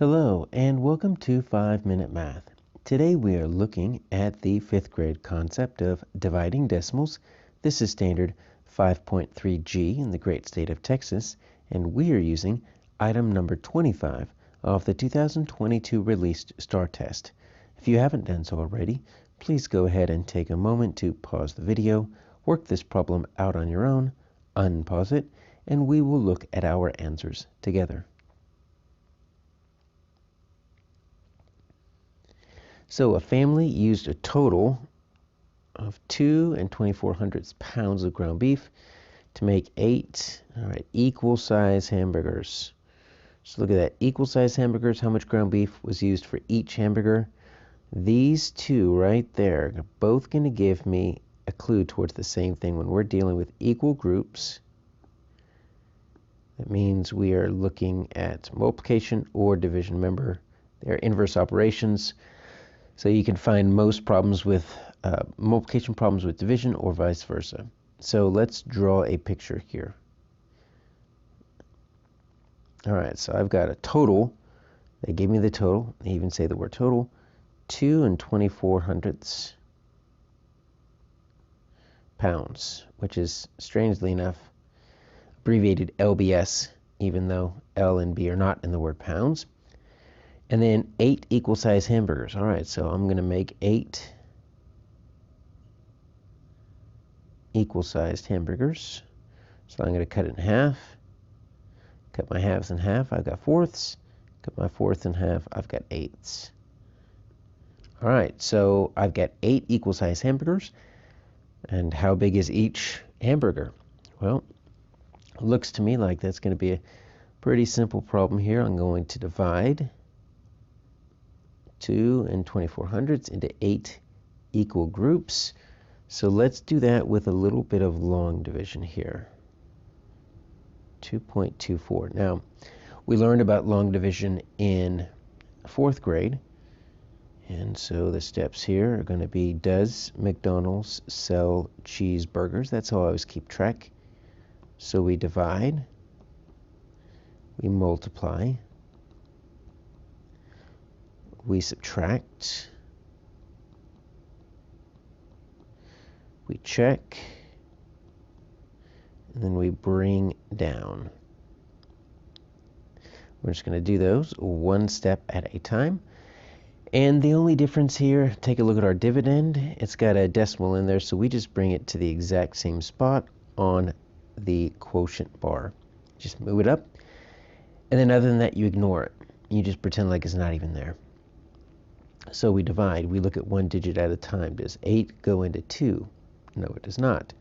Hello and welcome to 5-Minute Math. Today we are looking at the 5th grade concept of dividing decimals. This is standard 5.3G in the great state of Texas, and we are using item number 25 of the 2022 released STAAR test. If you haven't done so already, please go ahead and take a moment to pause the video, work this problem out on your own, unpause it, and we will look at our answers together. So a family used a total of 2 24/100 pounds of ground beef to make 8 equal size hamburgers. So look at that, equal size hamburgers. How much ground beef was used for each hamburger? These two right there are both going to give me a clue towards the same thing. When we're dealing with equal groups, that means we are looking at multiplication or division. Remember, they're inverse operations. So you can find most problems with multiplication problems with division or vice versa. So let's draw a picture here. All right, so I've got a total. They gave me the total. They even say the word total. 2 24/100 pounds, which is strangely enough abbreviated LBS, even though L and B are not in the word pounds. And then 8 equal size hamburgers. All right, so I'm going to make 8 equal sized hamburgers. So I'm going to cut it in half. Cut my halves in half. I've got fourths. Cut my fourths in half. I've got eighths. All right, so I've got 8 equal size hamburgers. And how big is each hamburger? Well, it looks to me like that's going to be a pretty simple problem here. I'm going to divide 2 24/100 into 8 equal groups. So let's do that with a little bit of long division here. 2.24. Now, we learned about long division in 4th grade. And so the steps here are going to be, does McDonald's sell cheeseburgers? That's how I always keep track. So we divide, we multiply, we subtract, we check, and then we bring down. We're just going to do those one step at a time. And the only difference here, take a look at our dividend. It's got a decimal in there, so we just bring it to the exact same spot on the quotient bar. Just move it up. And then other than that, you ignore it. You just pretend like it's not even there. So we divide. We look at one digit at a time. Does 8 go into 2? No, it does not.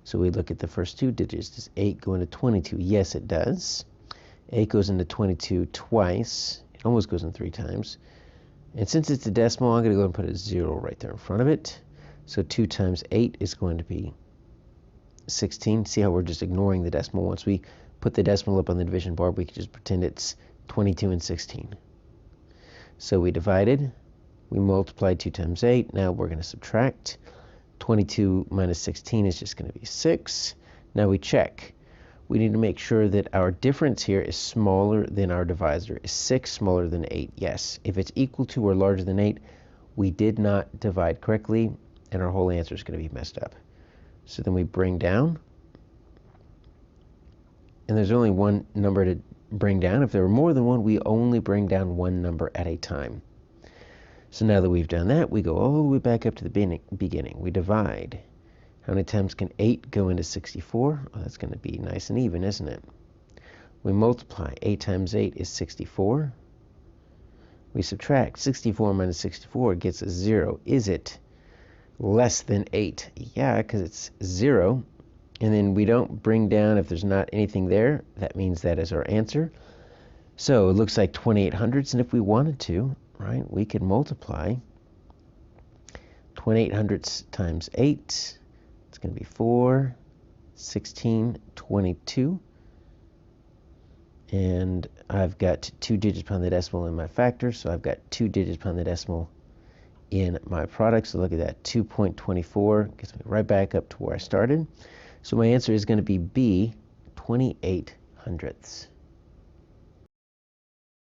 So we look at the first 2 digits. Does 8 go into 22? Yes, it does. 8 goes into 22 twice. It almost goes in 3 times. And since it's a decimal, I'm going to go and put a 0 right there in front of it. So 2 times 8 is going to be 16. See how we're just ignoring the decimal? Once we put the decimal up on the division bar, we can just pretend it's 22 and 16. So we divided. We multiplied 2 times 8. Now we're going to subtract. 22 minus 16 is just going to be 6. Now we check. We need to make sure that our difference here is smaller than our divisor. Is 6 smaller than 8? Yes. If it's equal to or larger than 8, we did not divide correctly, and our whole answer is going to be messed up. So then we bring down. And there's only one number to bring down. If there were more than one, we only bring down one number at a time. So now that we've done that, we go all the way back up to the beginning. We divide. How many times can 8 go into 64? Well, that's going to be nice and even, isn't it? We multiply. 8 times 8 is 64. We subtract. 64 minus 64 gets us 0. Is it less than 8? Yeah, because it's 0. And then we don't bring down if there's not anything there. That means that is our answer. So it looks like 28/100, and if we wanted to, right, we could multiply 28/100 times 8. It's going to be 4, 16, 22. And I've got 2 digits behind the decimal in my factor, so I've got 2 digits behind the decimal in my product. So look at that, 2.24 gets me right back up to where I started. So my answer is going to be B, 28/100.